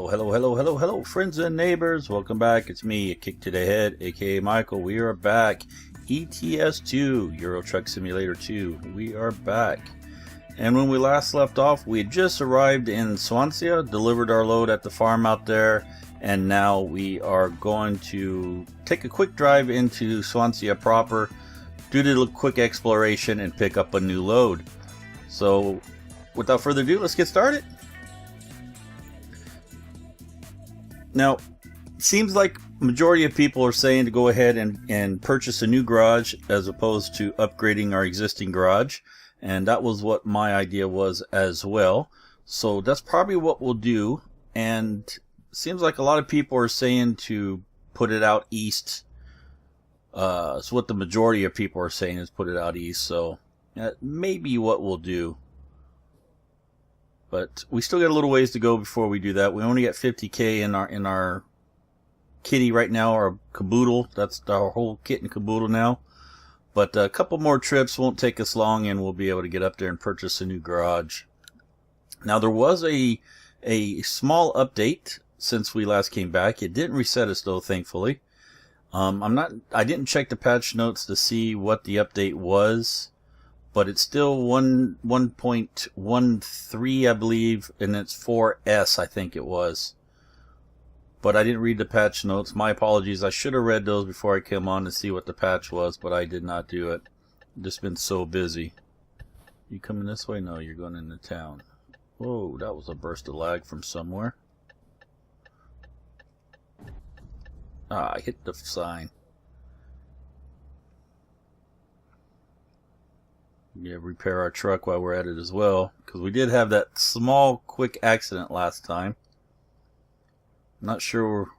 Hello, friends and neighbors. Welcome back. It's me, Akiic ToDaHead, aka Michael. We are back. ETS2, Euro Truck Simulator 2. We are back. And when we last left off, we had just arrived in Swansea, delivered our load at the farm out there, and now we are going to take a quick drive into Swansea proper, do the quick exploration, and pick up a new load. So, without further ado, let's get started. Now, it seems like majority of people are saying to go ahead and purchase a new garage as opposed to upgrading our existing garage. And that was what my idea was as well. So that's probably what we'll do. And it seems like a lot of people are saying to put it out east. It's what the majority of people are saying is put it out east. So that may be what we'll do. But we still got a little ways to go before we do that. We only got 50K in our kitty right now, our caboodle. That's our whole kit and caboodle now. But a couple more trips won't take us long, and we'll be able to get up there and purchase a new garage. Now there was a small update since we last came back. It didn't reset us though, thankfully. I didn't check the patch notes to see what the update was. But it's still 1.13, I believe, and it's 4S, I think it was. But I didn't read the patch notes. My apologies. I should have read those before I came on to see what the patch was, but I did not do it. I've just been so busy. You coming this way? No, you're going into town. Whoa, that was a burst of lag from somewhere. Ah, I hit the sign. Yeah, repair our truck while we're at it as well, because we did have that small quick accident last time. Not sure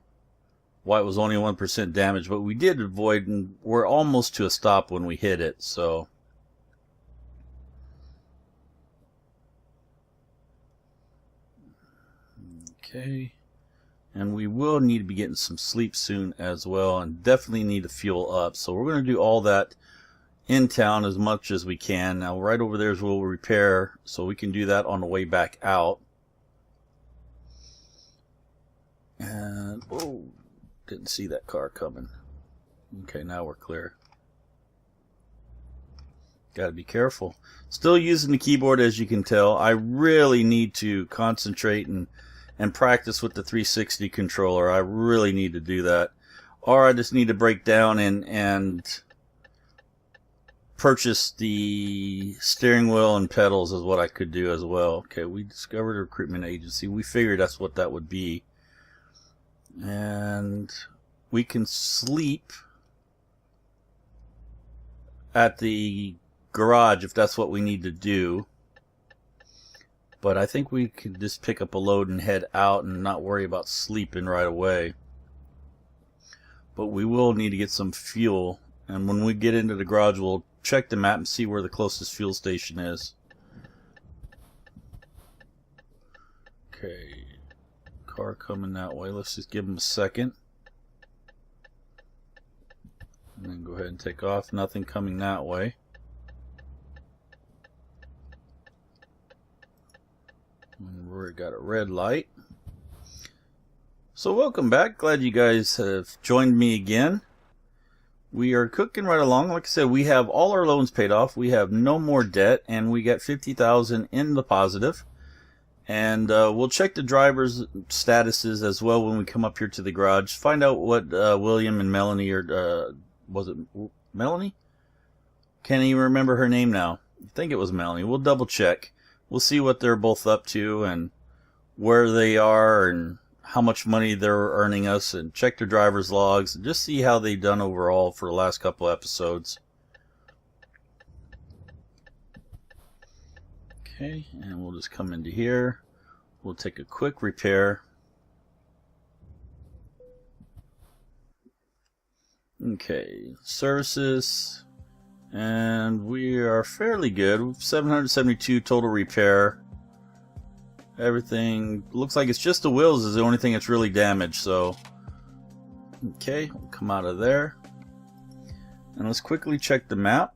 why it was only 1% damage, but we did avoid, and we're almost to a stop when we hit it. So okay, and we will need to be getting some sleep soon as well, and definitely need to fuel up. So we're going to do all that in town as much as we can. Now right over there is where we'll repair, so we can do that on the way back out. And oh, didn't see that car coming. Okay, now we're clear. Gotta be careful. Still using the keyboard, as you can tell. I really need to concentrate and practice with the 360 controller. I really need to do that, or I just need to break down and purchase the steering wheel and pedals is what I could do as well. Okay, we discovered a recruitment agency. We figured that's what that would be. And we can sleep at the garage if that's what we need to do. But I think we could just pick up a load and head out and not worry about sleeping right away. But we will need to get some fuel. And when we get into the garage, we'll check the map and see where the closest fuel station is. Okay, car coming that way. Let's just give them a second. And then go ahead and take off. Nothing coming that way. And we've got a red light. So welcome back. Glad you guys have joined me again. We are cooking right along. Like I said, we have all our loans paid off. We have no more debt, and we got 50,000 in the positive. And we'll check the driver's statuses as well when we come up here to the garage. Find out what William and Melanie are. Was it Melanie? Can't even remember her name now. I think it was Melanie. We'll double check. We'll see what they're both up to and where they are and how much money they're earning us, and check their driver's logs and just see how they've done overall for the last couple episodes. Okay, and we'll just come into here. We'll take a quick repair. Okay, services, and we are fairly good. 772 total repair. Everything looks like it's just the wheels is the only thing that's really damaged. So okay, we'll come out of there and let's quickly check the map.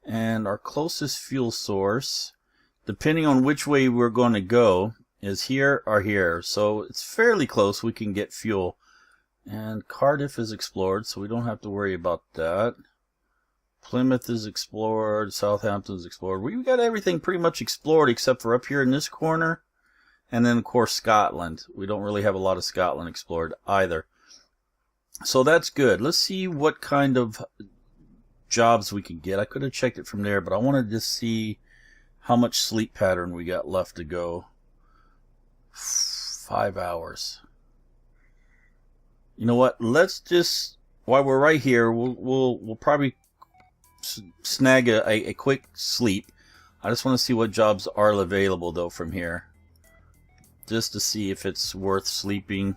And our closest fuel source, depending on which way we're going to go, is here or here. So it's fairly close. We can get fuel. And Cardiff is explored, so we don't have to worry about that. Plymouth is explored. Southampton is explored. We've got everything pretty much explored except for up here in this corner. And then, of course, Scotland. We don't really have a lot of Scotland explored either. So that's good. Let's see what kind of jobs we can get. I could have checked it from there, but I wanted to see how much sleep pattern we got left to go. 5 hours. You know what? Let's just, while we're right here, we'll probably snag a quick sleep. I just want to see what jobs are available though from here, just to see if it's worth sleeping.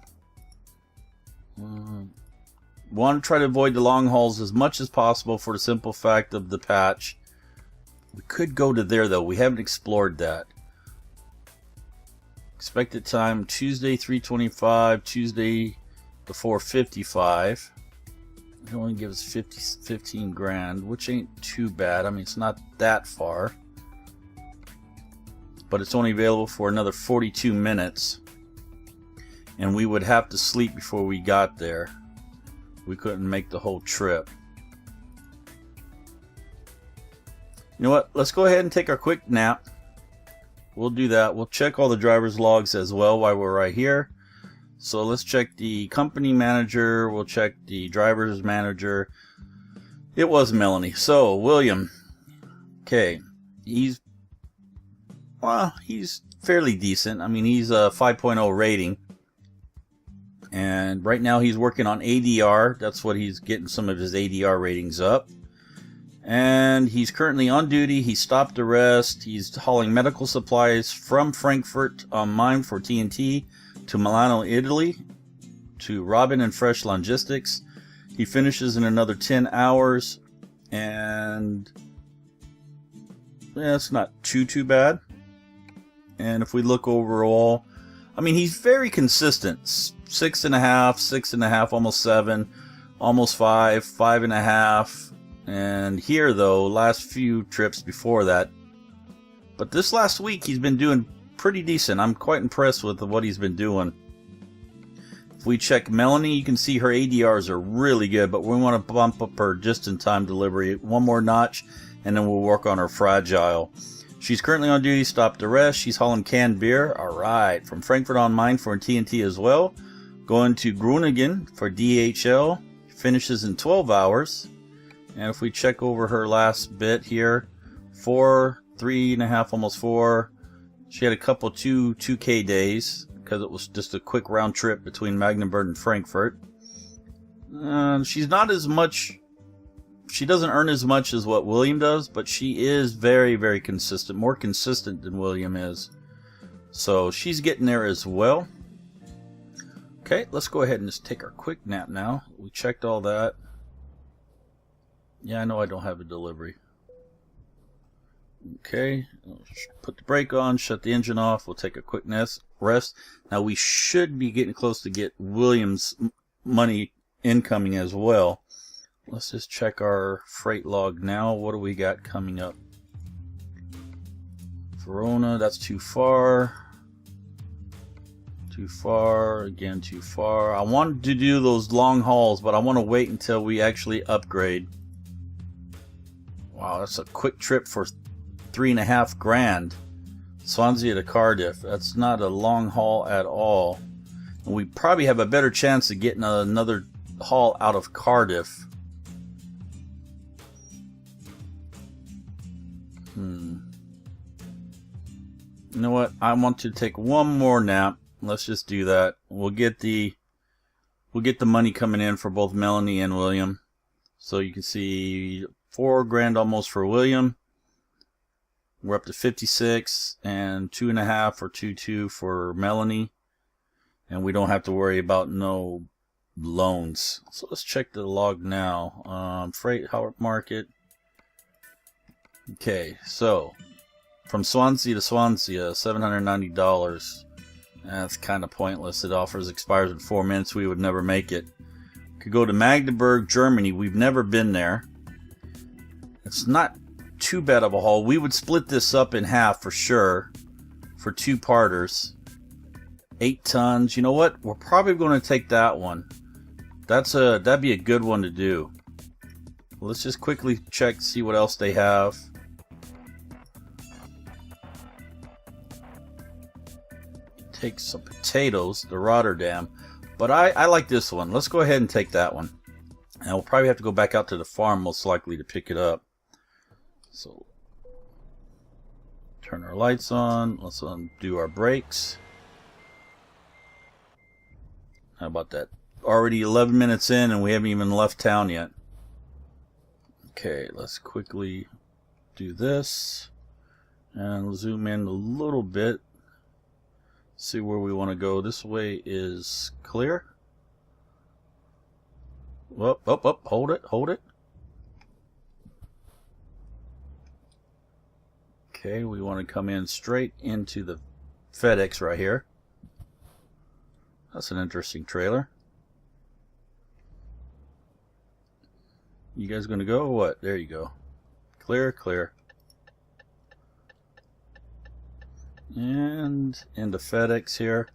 Want to try to avoid the long hauls as much as possible for the simple fact of the patch. We could go to there though. We haven't explored that. Expected time Tuesday 3:25, Tuesday the 4:55. It only gives 15 grand, which ain't too bad. I mean, it's not that far, but it's only available for another 42 minutes, and we would have to sleep before we got there. We couldn't make the whole trip. You know what? Let's go ahead and take our quick nap. We'll do that. We'll check all the driver's logs as well while we're right here. So let's check the company manager. We'll check the driver's manager. It was Melanie. So William. Okay. He's fairly decent. I mean, he's a 5.0 rating. And right now he's working on ADR. That's what he's getting some of his ADR ratings up. And he's currently on duty. He stopped to rest. He's hauling medical supplies from Frankfurt on Main for TNT to Milano, Italy, to Robin and Fresh Logistics. He finishes in another 10 hours. And yeah, it's not too bad. And if we look overall, I mean, he's very consistent. 6.5, 6.5, almost 7, almost 5, 5.5. And here, though, last few trips before that. But this last week, he's been doing pretty decent. I'm quite impressed with what he's been doing. If we check Melanie, you can see her ADRs are really good, but we want to bump up her just-in-time delivery one more notch, and then we'll work on her fragile. She's currently on duty, stopped to rest. She's hauling canned beer. All right. From Frankfurt on Main for TNT as well. Going to Groningen for DHL. Finishes in 12 hours. And if we check over her last bit here, 4, 3.5, almost 4. She had a couple 2K days because it was just a quick round trip between Magdeburg and Frankfurt. She's not as much. She doesn't earn as much as what William does, but she is very, very consistent. More consistent than William is. So she's getting there as well. Okay, let's go ahead and just take our quick nap now. We checked all that. Yeah, I know I don't have a delivery. Okay, put the brake on, shut the engine off. We'll take a quick rest. Now we should be getting close to get William's money incoming as well. Let's just check our freight log now. What do we got coming up? Verona, that's too far. Too far, again too far. I wanted to do those long hauls, but I want to wait until we actually upgrade. Wow, that's a quick trip for 3.5 grand. Swansea to Cardiff. That's not a long haul at all. And we probably have a better chance of getting another haul out of Cardiff. You know what? I want to take one more nap. Let's just do that. We'll get the money coming in for both Melanie and William. So you can see 4 grand almost for William. We're up to 56 and 2.5 or 2.2 for Melanie. And we don't have to worry about no loans. So let's check the log now. Freight market. Okay, so from Swansea to Swansea, $790. That's kind of pointless. It expires in 4 minutes. We would never make it. Could go to Magdeburg, Germany. We've never been there. It's not too bad of a haul. We would split this up in half for sure, for 2 parters. 8 tons. You know what? We're probably going to take that one. That'd be a good one to do. Let's just quickly check, see what else they have. Take some potatoes, the Rotterdam. But I like this one. Let's go ahead and take that one. And we'll probably have to go back out to the farm most likely to pick it up. So, turn our lights on. Let's undo our brakes. How about that? Already 11 minutes in and we haven't even left town yet. Okay, let's quickly do this. And we'll zoom in a little bit. See where we want to go. This way is clear. Up, hold it. Okay, we want to come in straight into the FedEx right here. That's an interesting trailer. You guys gonna go or what? There you go. Clear. And into FedEx here.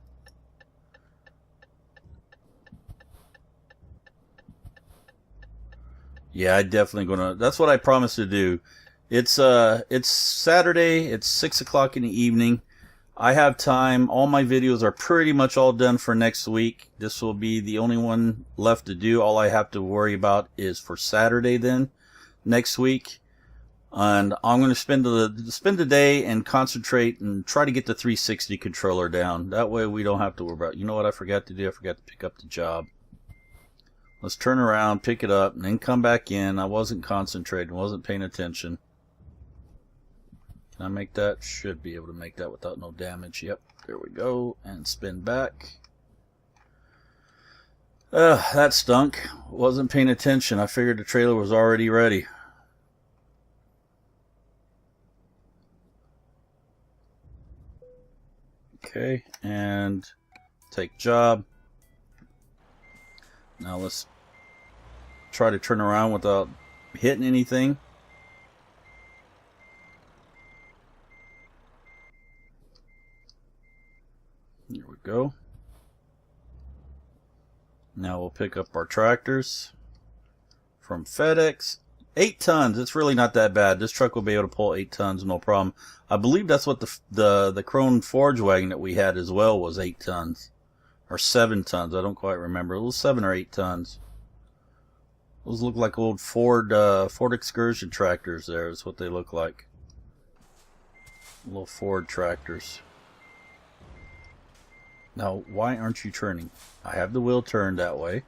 Yeah, I definitely gonna. That's what I promised to do. It's Saturday. It's 6 o'clock in the evening. I have time. All my videos are pretty much all done for next week. This will be the only one left to do. All I have to worry about is for Saturday then, next week. And I'm going to spend the day and concentrate and try to get the 360 controller down. That way we don't have to worry about, you know what I forgot to do? I forgot to pick up the job. Let's turn around, pick it up, and then come back in. I wasn't concentrating, wasn't paying attention. Can I make that? Should be able to make that without no damage. Yep, there we go. And spin back. That stunk. Wasn't paying attention. I figured the trailer was already ready. Okay, and take job. Now let's try to turn around without hitting anything. Here we go. Now we'll pick up our tractors from FedEx. 8 tons. It's really not that bad. This truck will be able to pull 8 tons, no problem. I believe that's what the Krone Forge wagon that we had as well was 8 tons. Or 7 tons. I don't quite remember. It was 7 or 8 tons. Those look like old Ford Excursion tractors there is what they look like. Little Ford tractors. Now, why aren't you turning? I have the wheel turned that way.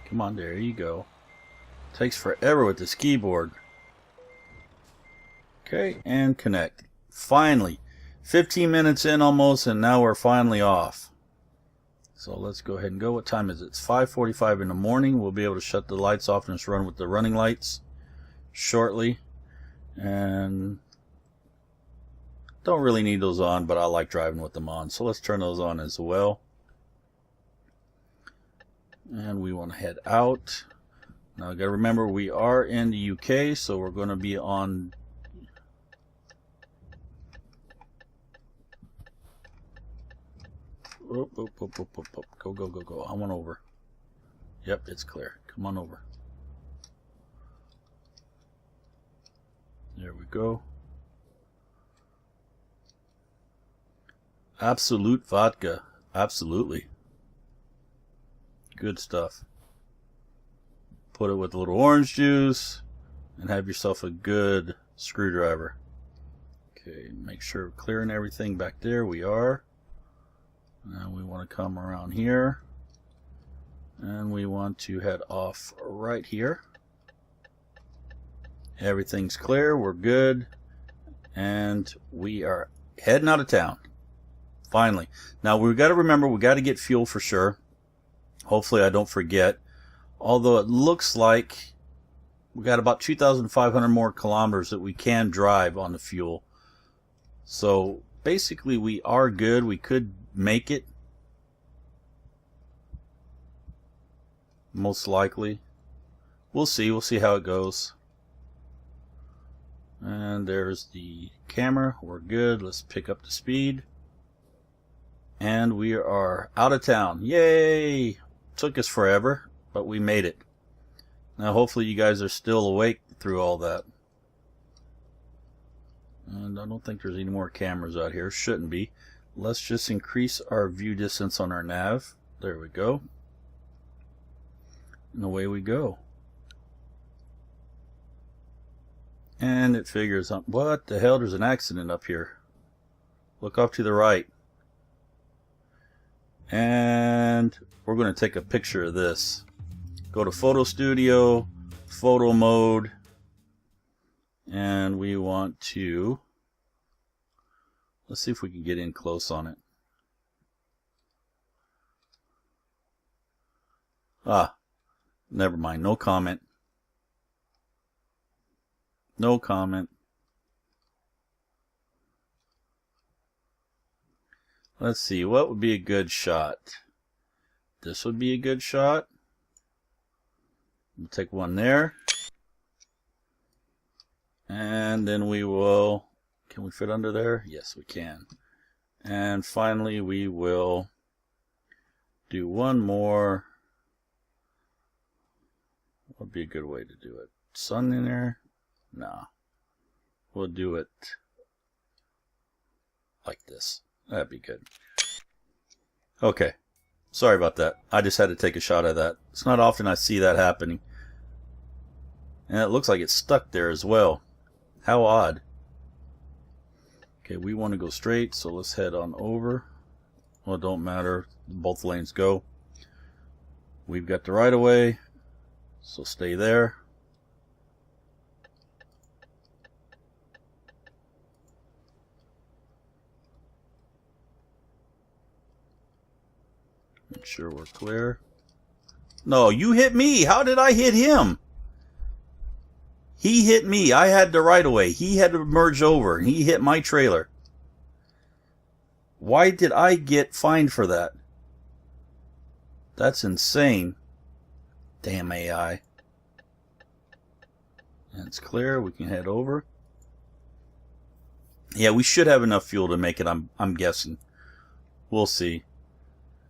Come on, there you go. Takes forever with this keyboard. Okay, and connect. Finally. 15 minutes in almost, and now we're finally off. So let's go ahead and go. What time is it? It's 5:45 in the morning. We'll be able to shut the lights off and just run with the running lights shortly. And don't really need those on, but I like driving with them on. So let's turn those on as well. And we want to head out. Now I got to remember we are in the UK, so we're going to be on. Go. I want over. Yep, it's clear. Come on over. There we go. Absolute vodka. Absolutely. Good stuff. Put it with a little orange juice and have yourself a good screwdriver. Okay, make sure we're clearing everything back there. We are. Now we want to come around here and we want to head off right here. Everything's clear. We're good. And we are heading out of town. Finally. Now we've got to remember we got to get fuel for sure. Hopefully I don't forget. Although it looks like we got about 2,500 more kilometers that we can drive on the fuel. So basically we are good. We could make it. Most likely. We'll see. We'll see how it goes. And there's the camera. We're good. Let's pick up the speed. And we are out of town. Yay! Took us forever, but we made it. Now hopefully you guys are still awake through all that. And I don't think there's any more cameras out here. Shouldn't be. Let's just increase our view distance on our nav. There we go. And away we go. And it figures out, what the hell, there's an accident up here. Look off to the right. And we're going to take a picture of this. Go to Photo Studio, Photo Mode, and we want to, let's see if we can get in close on it. Ah, never mind, no comment. No comment. Let's see, what would be a good shot? This would be a good shot. We'll take one there. And then we will, can we fit under there? Yes, we can. And finally we will do one more. What would be a good way to do it? Sun in there? No. We'll do it like this. That'd be good. Okay. Sorry about that. I just had to take a shot of that. It's not often I see that happening. And it looks like it's stuck there as well. How odd. Okay, we want to go straight, so let's head on over. Well, it don't matter. Both lanes go. We've got the right of way, so stay there. Make sure we're clear. No, you hit me. How did I hit him? He hit me. I had the right of way. He had to merge over. He hit my trailer. Why did I get fined for that? That's insane. Damn AI. And it's clear. We can head over. Yeah, we should have enough fuel to make it, I'm guessing. We'll see.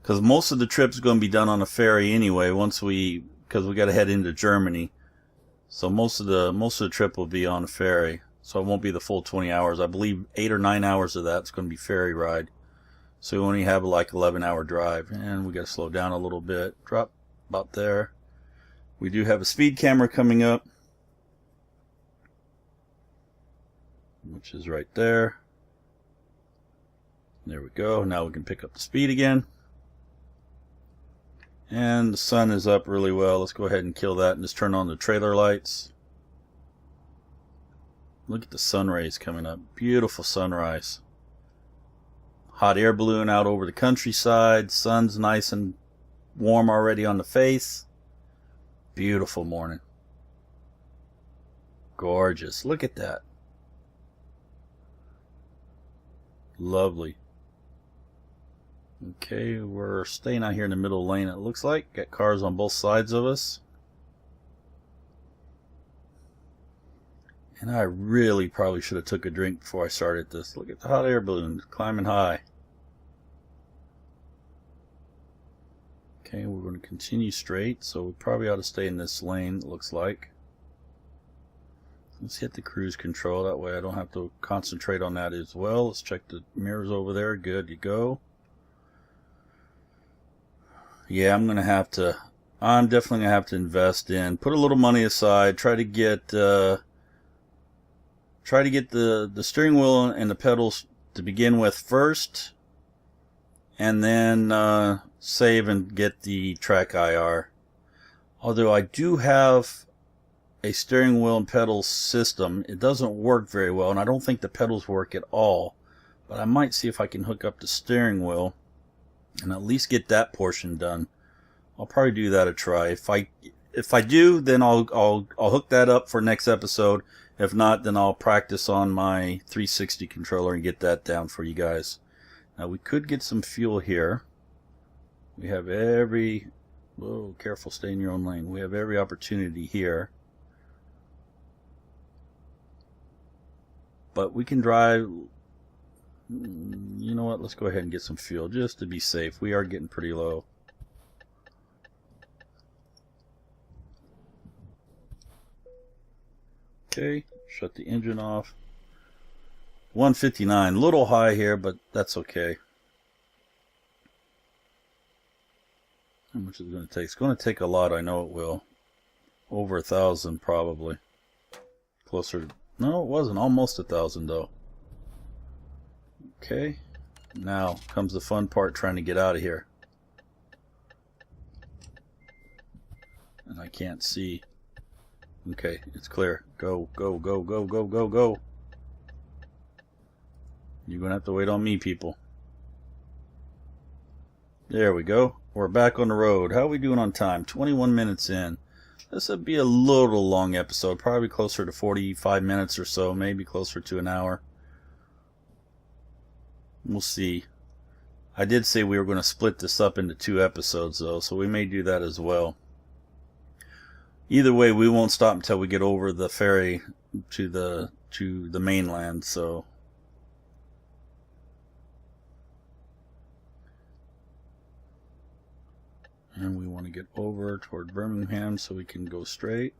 Because most of the trip's going to be done on a ferry anyway. Because we got to head into Germany, so most of the trip will be on a ferry. So it won't be the full 20 hours. I believe 8 or 9 hours of that's going to be ferry ride. So we only have like 11-hour drive, and we got to slow down a little bit. Drop about there. We do have a speed camera coming up, which is right there. There we go. Now we can pick up the speed again. And the sun is up really well. Let's go ahead and kill that and just turn on the trailer lights. Look at the sun rays coming up. Beautiful sunrise. Hot air balloon out over the countryside. Sun's nice and warm already on the face. Beautiful morning. Gorgeous. Look at that. Lovely. Okay, we're staying out here in the middle lane, it looks like. Got cars on both sides of us. And I really probably should have took a drink before I started this. Look at the hot air balloon climbing high. Okay, we're going to continue straight, so we probably ought to stay in this lane, it looks like. Let's hit the cruise control, that way I don't have to concentrate on that as well. Let's check the mirrors over there. Good to go. Yeah, I'm definitely gonna have to invest in, put a little money aside, try to get the steering wheel and the pedals to begin with first, and then save and get the track IR. Although I do have a steering wheel and pedals system, it doesn't work very well, and I don't think the pedals work at all. But I might see if I can hook up the steering wheel and at least get that portion done. I'll probably do that a try. If I do, then I'll hook that up for next episode. If not, then I'll practice on my 360 controller and get that down for you guys. Now we could get some fuel here. We have whoa, careful, stay in your own lane. We have every opportunity here. but we can drive. You know what? Let's go ahead and get some fuel just to be safe. We are getting pretty low. Okay, shut the engine off. 159, a little high here, but that's okay. How much is it going to take? It's going to take a lot, I know it will. Over 1,000 probably. Closer, no it wasn't, almost 1,000 though. Okay, now comes the fun part, trying to get out of here. And I can't see. Okay, it's clear. Go, go, go, go, go, go, go. You're going to have to wait on me, people. There we go. We're back on the road. How are we doing on time? 21 minutes in. This would be a little long episode. Probably closer to 45 minutes or so. Maybe closer to an hour. We'll see. I did say we were going to split this up into 2 episodes, though. So we may do that as well. Either way, we won't stop until we get over the ferry to the mainland. So, and we want to get over toward Birmingham so we can go straight.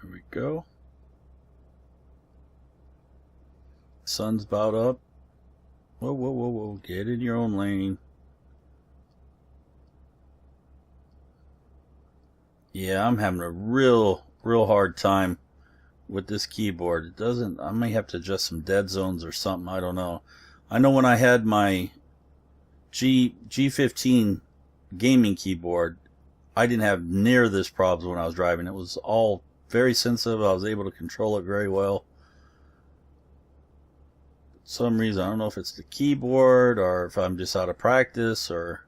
There we go. Sun's about up. Whoa, whoa, whoa, whoa. Get in your own lane. Yeah, I'm having a real hard time with this keyboard. It doesn't, I may have to adjust some dead zones or something, I don't know. I know when I had my G15 gaming keyboard, I didn't have near this problem when I was driving. It was all very sensitive. I was able to control it very well. Some reason, I don't know if it's the keyboard or if I'm just out of practice or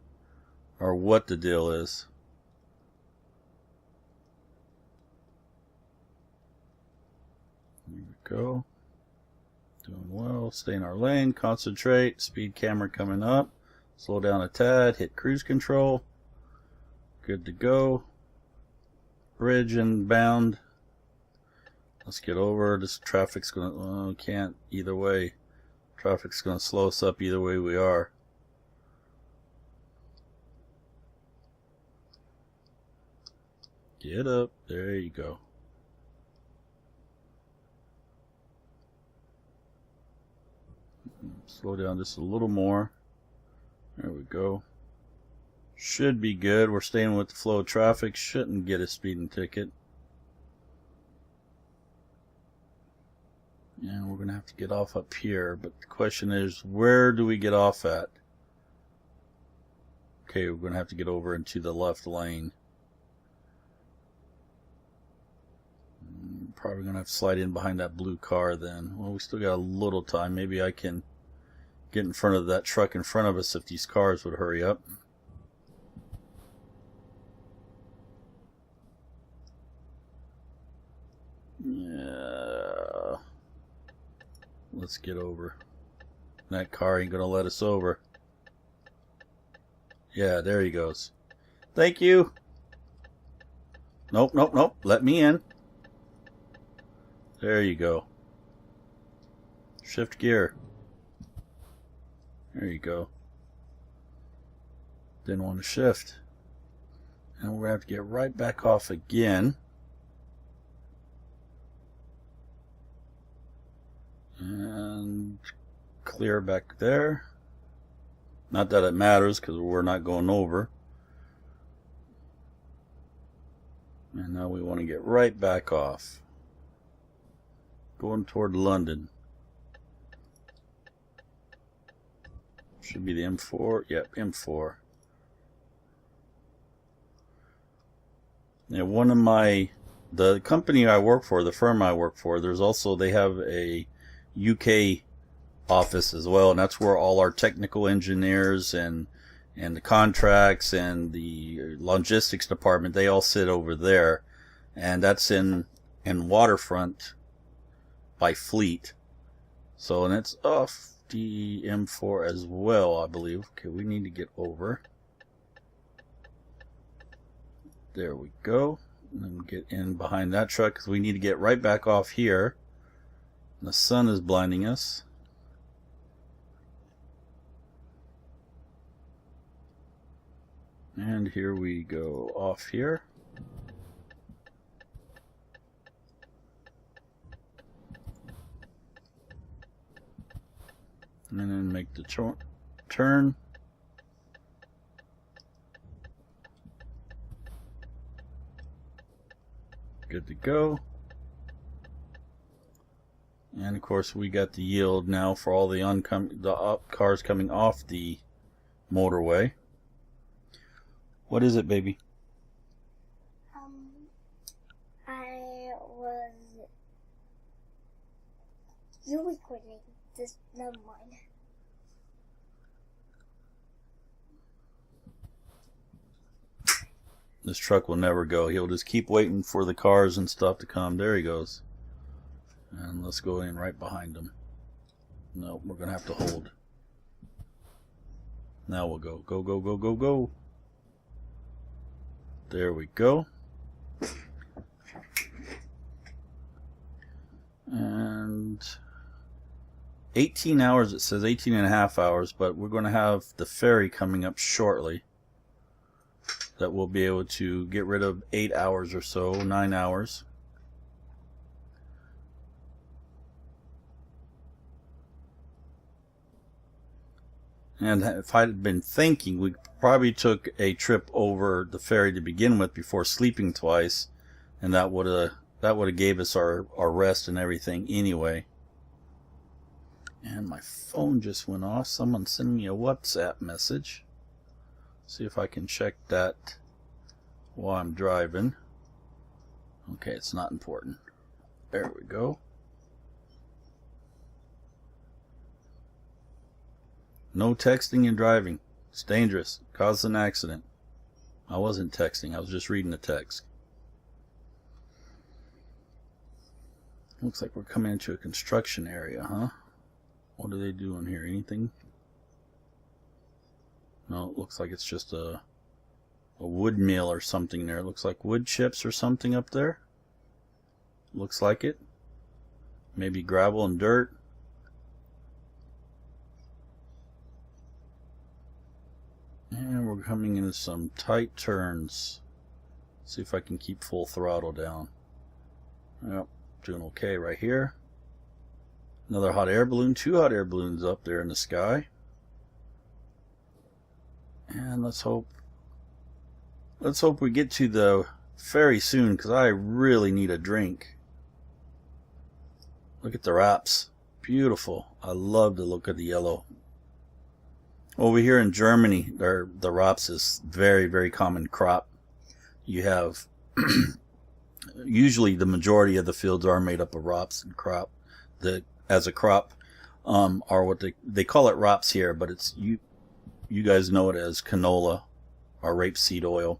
what the deal is. Here we go. Doing well. Stay in our lane. Concentrate. Speed camera coming up. Slow down a tad. Hit cruise control. Good to go. Bridge inbound. Let's get over. This traffic's gonna. Can't either way. Traffic's going to slow us up either way we are. Get up. There you go. Slow down just a little more. There we go. Should be good. We're staying with the flow of traffic. Shouldn't get a speeding ticket. And we're going to have to get off up here, but the question is, where do we get off at? Okay, we're going to have to get over into the left lane. Probably going to have to slide in behind that blue car then. Well, we still got a little time. Maybe I can get in front of that truck in front of us if these cars would hurry up. Yeah. Let's get over. That car ain't gonna let us over. Yeah, there he goes. Thank you. Nope, nope, nope. Let me in. There you go. Shift gear. There you go. Didn't want to shift. And we're going to have to get right back off again. And clear back there. Not that it matters because we're not going over. And now we want to get right back off. Going toward London. Should be the M4. Yep, M4. Now one of the company I work for, the firm I work for, they have a UK office as well, and that's where all our technical engineers and the contracts and the logistics department, they all sit over there, and that's in Waterfront by Fleet. So, and it's off the M4 as well, I believe. Okay, we need to get over. There we go. And then get in behind that truck because we need to get right back off here. The sun is blinding us. And here we go off here. And then make the turn. Good to go. And of course we got the yield now for all the cars coming off the motorway. What is it, baby? You recording this? Never mind. This truck will never go. He'll just keep waiting for the cars and stuff to come. There he goes. And let's go in right behind him. No, we're going to have to hold. Now we'll go. Go, go, go, go, go. There we go. And 18 hours, it says 18 and a half hours, but we're going to have the ferry coming up shortly. That we'll be able to get rid of 8 hours or so, 9 hours. And if I had been thinking, we probably took a trip over the ferry to begin with before sleeping twice, and that would have gave us our rest and everything anyway. And my phone just went off. Someone sent me a WhatsApp message. See if I can check that while I'm driving. Okay, it's not important. There we go. No texting and driving. It's dangerous. Causes an accident. I wasn't texting. I was just reading the text. Looks like we're coming into a construction area, huh? What are they doing here? Anything? No, it looks like it's just a wood mill or something there. It looks like wood chips or something up there. Looks like it. Maybe gravel and dirt. And we're coming into some tight turns. See if I can keep full throttle down. Yep, doing okay right here. Another hot air balloon. 2 hot air balloons up there in the sky. And let's hope we get to the ferry soon, because I really need a drink. Look at the wraps. Beautiful. I love the look of the yellow. Over here in Germany, the wraps is very, very common crop. You have usually the majority of the fields are made up of wraps and crop. As a crop are what they call it wraps here, but it's you guys know it as canola or rapeseed oil.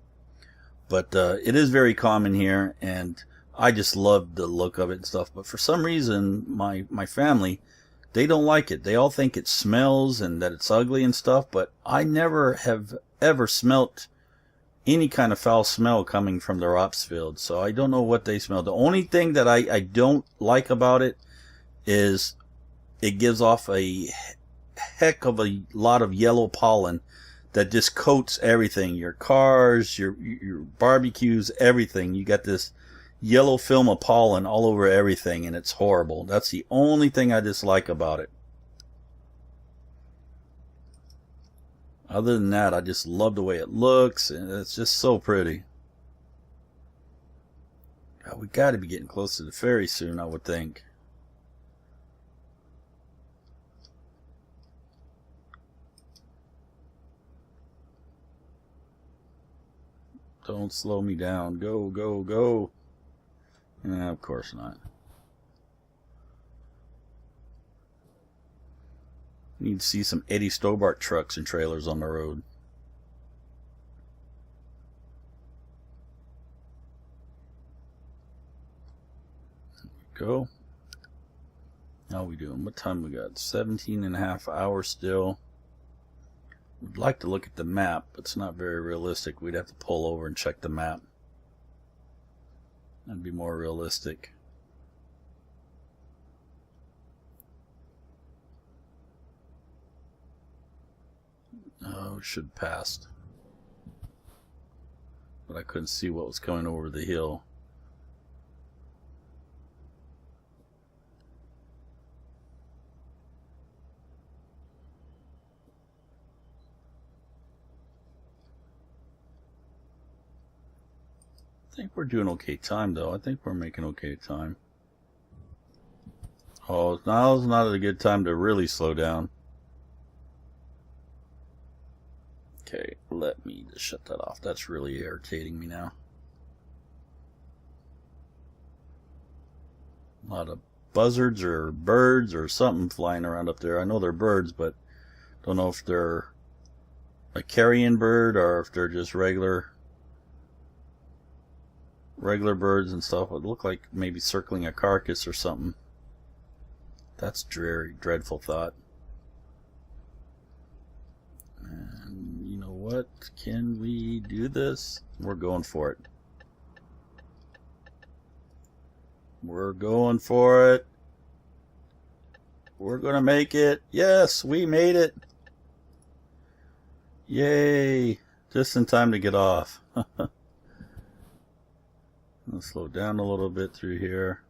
But it is very common here, and I just love the look of it and stuff. But for some reason, my family, they don't like it. They all think it smells and that it's ugly and stuff, but I never have ever smelt any kind of foul smell coming from the wraps field. So I don't know what they smell. The only thing that I don't like about it is it gives off a heck of a lot of yellow pollen that just coats everything. Your cars, your barbecues, everything. You got this yellow film of pollen all over everything, and it's horrible. That's the only thing I dislike about it. Other than that, I just love the way it looks, and it's just so pretty. God, we got to be getting close to the ferry soon, I would think. Don't slow me down. Go, go, go. Yeah, of course not. Need to see some Eddie Stobart trucks and trailers on the road. There we go. How we doing? What time we got? 17 and a half hours still. Would like to look at the map, but it's not very realistic. We'd have to pull over and check the map. That'd be more realistic. Oh, should have passed. But I couldn't see what was coming over the hill. I think we're doing okay time, though. I think we're making okay time. Oh, now's not a good time to really slow down. Okay, let me just shut that off. That's really irritating me now. A lot of buzzards or birds or something flying around up there. I know they're birds, but don't know if they're a carrion bird or if they're just regular birds and stuff. It look like maybe circling a carcass or something. That's dreary, dreadful thought. And you know what? Can we do this? We're going for it. We're going for it. We're gonna make it. Yes, we made it. Yay! Just in time to get off. Let's slow down a little bit through here.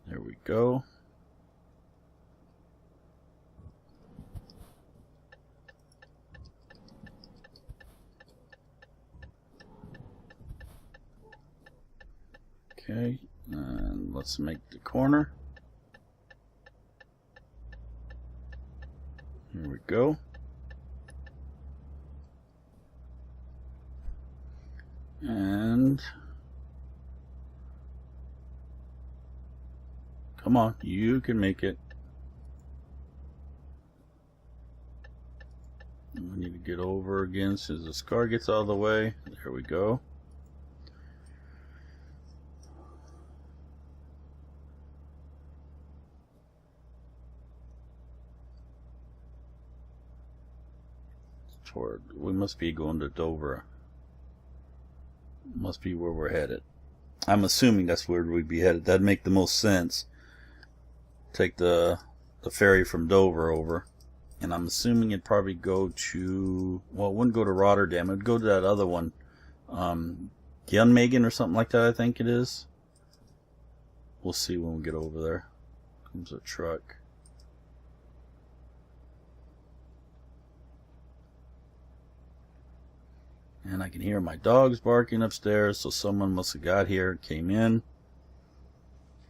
There we go. Okay, and let's make the corner. Here we go. And come on, you can make it. We need to get over again so this car gets out of the way. There we go. We must be going to Dover. Must be where we're headed. I'm assuming that's where we'd be headed. That'd make the most sense. Take the ferry from Dover over. And I'm assuming it'd probably go to... Well, it wouldn't go to Rotterdam. It'd go to that other one. Nijmegen or something like that, I think it is. We'll see when we get over there. Comes a truck. And I can hear my dogs barking upstairs, so someone must have got here, came in.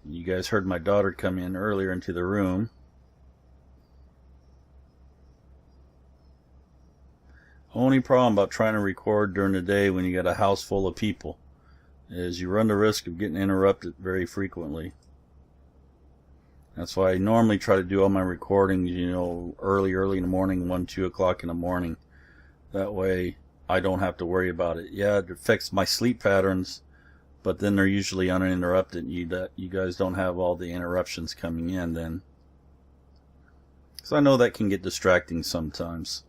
You guys heard my daughter come in earlier into the room. Only problem about trying to record during the day when you got a house full of people is you run the risk of getting interrupted very frequently. That's why I normally try to do all my recordings, early in the morning, 1, 2 o'clock in the morning. That way I don't have to worry about it. Yeah, it affects my sleep patterns, but then they're usually uninterrupted. You guys don't have all the interruptions coming in then. Because I know that can get distracting sometimes.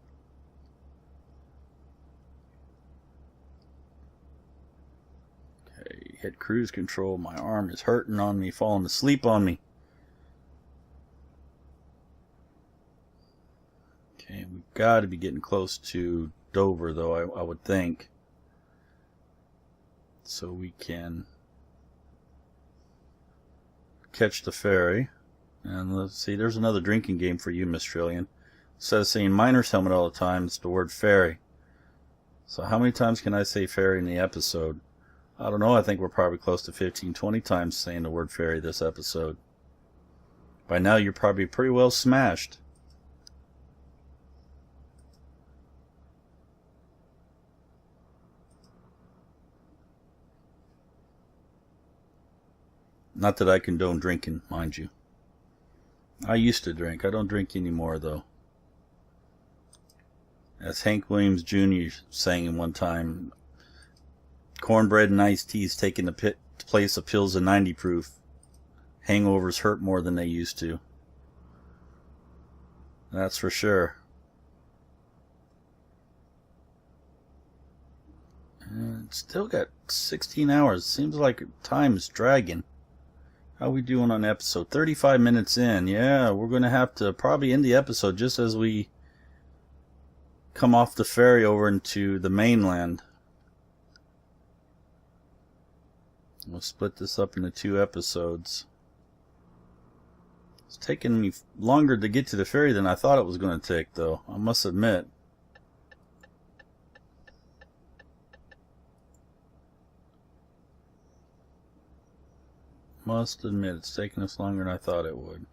Okay, hit cruise control. My arm is hurting on me, falling asleep on me. Okay, we've got to be getting close to Dover, though, I would think, so we can catch the ferry. And let's see, there's another drinking game for you, Miss Trillion. Instead of saying miner's helmet all the time, it's the word ferry. So how many times can I say ferry in the episode? I don't know, I think we're probably close to 15, 20 times saying the word ferry this episode. By now you're probably pretty well smashed. Not that I condone drinking, mind you. I used to drink. I don't drink anymore, though. As Hank Williams Jr. sang in one time, cornbread and iced tea's taking the place of pills of 90 proof. Hangovers hurt more than they used to. That's for sure. And still got 16 hours. Seems like time is dragging. How we doing on episode? 35 minutes in. Yeah, we're going to have to probably end the episode just as we come off the ferry over into the mainland. We'll split this up into 2 episodes. It's taking me longer to get to the ferry than I thought it was going to take, though, I must admit. Must admit, it's taking us longer than I thought it would.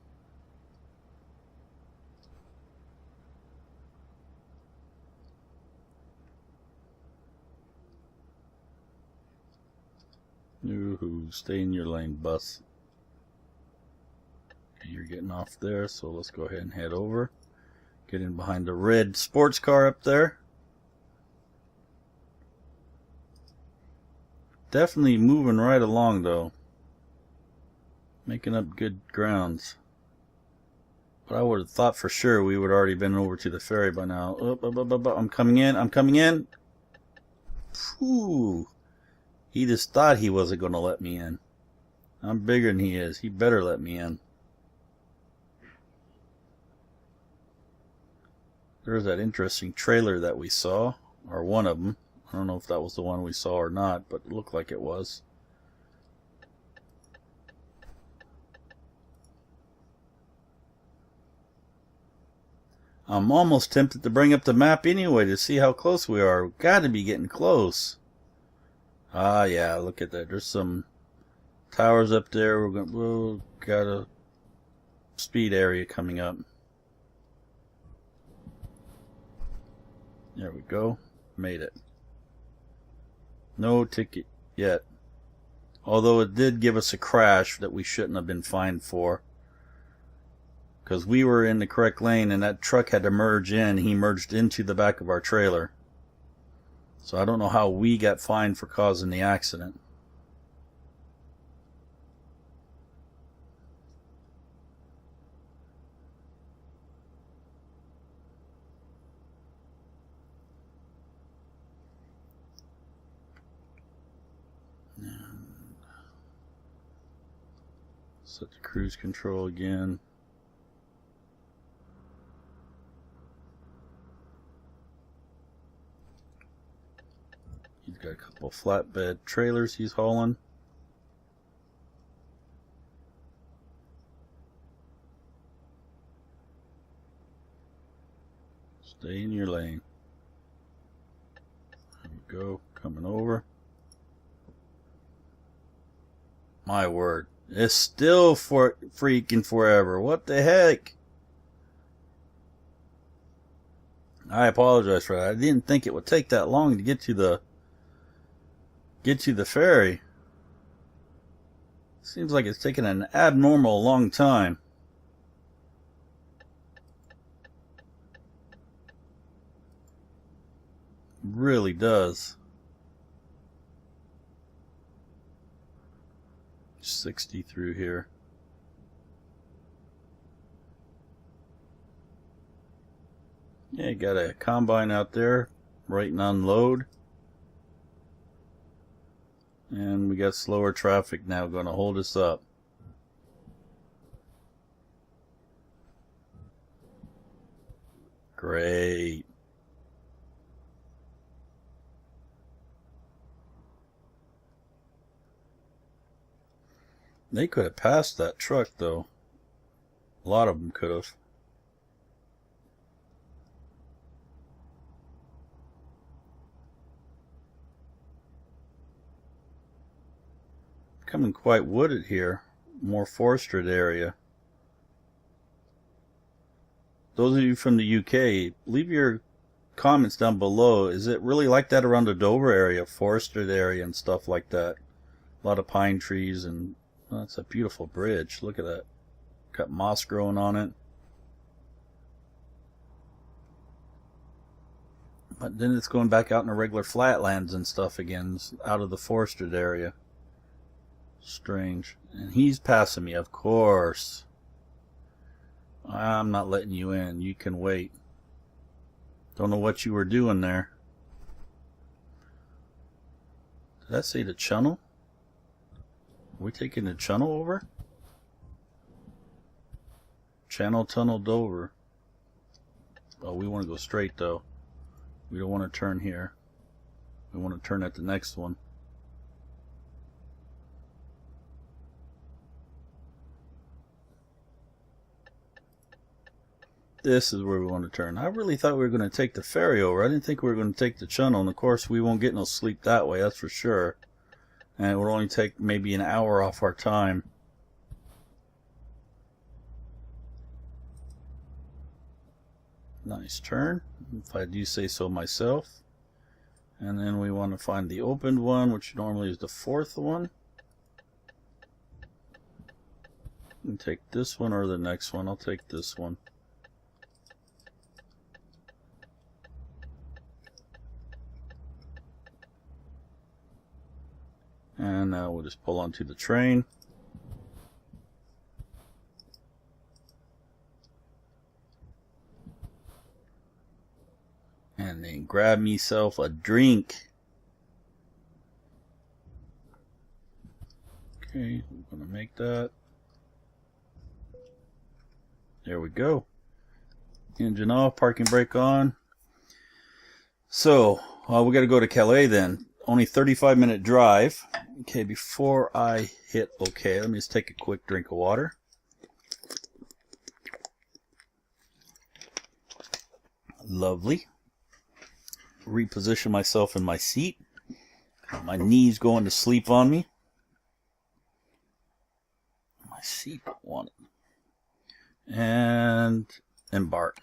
Yoo-hoo, stay in your lane, bus. Okay, you're getting off there, so let's go ahead and head over. Get in behind the red sports car up there. Definitely moving right along, though. Making up good grounds. But I would have thought for sure we would already been over to the ferry by now. I'm coming in. I'm coming in. Phew. He just thought he wasn't going to let me in. I'm bigger than he is. He better let me in. There's that interesting trailer that we saw. Or one of them. I don't know if that was the one we saw or not, but it looked like it was. I'm almost tempted to bring up the map anyway to see how close we are. We've got to be getting close. Ah, yeah, look at that. There's some towers up there. We've got a speed area coming up. There we go. Made it. No ticket yet. Although it did give us a crash that we shouldn't have been fined for. Because we were in the correct lane and that truck had to merge in. He merged into the back of our trailer. So I don't know how we got fined for causing the accident. And set the cruise control again. He's got a couple of flatbed trailers he's hauling. Stay in your lane. There we go, coming over. My word, it's still freaking forever. What the heck? I apologize for that. I didn't think it would take that long to get to the ferry. Seems like it's taking an abnormal long time. It really does. 60 through here. Yeah, got a combine out there waiting to unload. And we got slower traffic now going to hold us up. Great. They could have passed that truck, though. A lot of them could have. Becoming quite wooded here. More forested area. Those of you from the UK, leave your comments down below. Is it really like that around the Dover area, forested area and stuff like that? A lot of pine trees and oh, that's a beautiful bridge. Look at that. Got moss growing on it. But then it's going back out in the regular flatlands and stuff again, out of the forested area. Strange. And he's passing me, of course. I'm not letting you in. You can wait. Don't know what you were doing there. Did that say the channel? Are we taking the channel over? Channel Tunnel Dover. Oh, we want to go straight though. We don't want to turn here. We want to turn at the next one. This is where we want to turn. I really thought we were going to take the ferry over. I didn't think we were going to take the channel. And of course, we won't get no sleep that way, that's for sure. And it would only take maybe an hour off our time. Nice turn, if I do say so myself. And then we want to find the opened one, which normally is the fourth one. And take this one or the next one. I'll take this one. And now we'll just pull onto the train. And then grab myself a drink. Okay, I'm going to make that. There we go. Engine off, parking brake on. So, we got to go to Calais then. Only 35-minute drive. Okay, before I hit OK, let me just take a quick drink of water. Lovely. Reposition myself in my seat. My knees going to sleep on me. My seat wanted. And embark.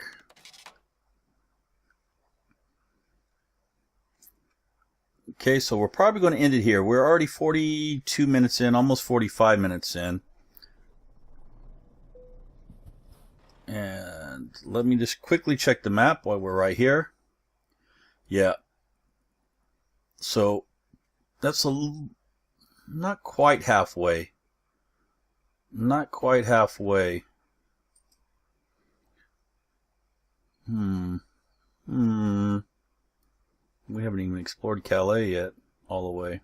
Okay, so we're probably going to end it here. We're already 42 minutes in, almost 45 minutes in. And let me just quickly check the map while we're right here. Yeah. So that's not quite halfway. Not quite halfway. We haven't even explored Calais yet, all the way.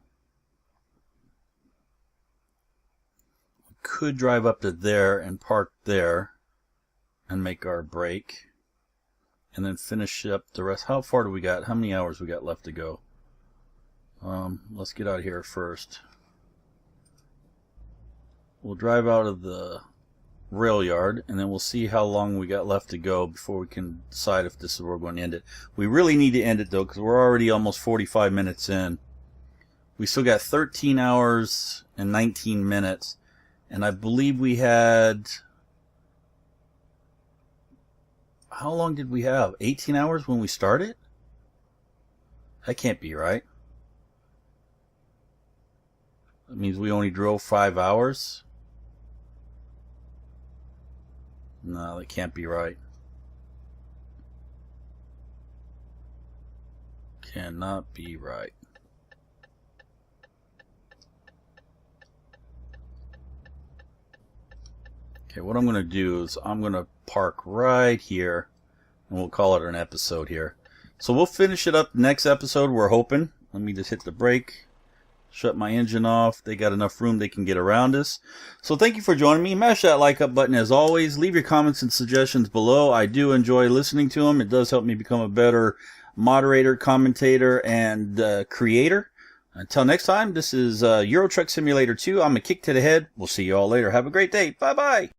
We could drive up to there and park there and make our break. And then finish up the rest. How far do we got? How many hours we got left to go? Let's get out of here first. We'll drive out of the rail yard, and then we'll see how long we got left to go before we can decide if this is where we're going to end it. We really need to end it though, because we're already almost 45 minutes in. We still got 13 hours and 19 minutes, and I believe we had... How long did we have? 18 hours when we started? That can't be right. That means we only drove 5 hours. No, that can't be right. Cannot be right. Okay, what I'm going to do is I'm going to park right here, and we'll call it an episode here. So we'll finish it up next episode, we're hoping. Let me just hit the brake, shut my engine off. They got enough room they can get around us. So thank you for joining me. Mash that like up button as always. Leave your comments and suggestions below. I do enjoy listening to them. It does help me become a better moderator, commentator, and creator. Until next time, this is Euro Truck Simulator 2. I'm Akiic to the head. We'll see you all later. Have a great day. Bye-bye.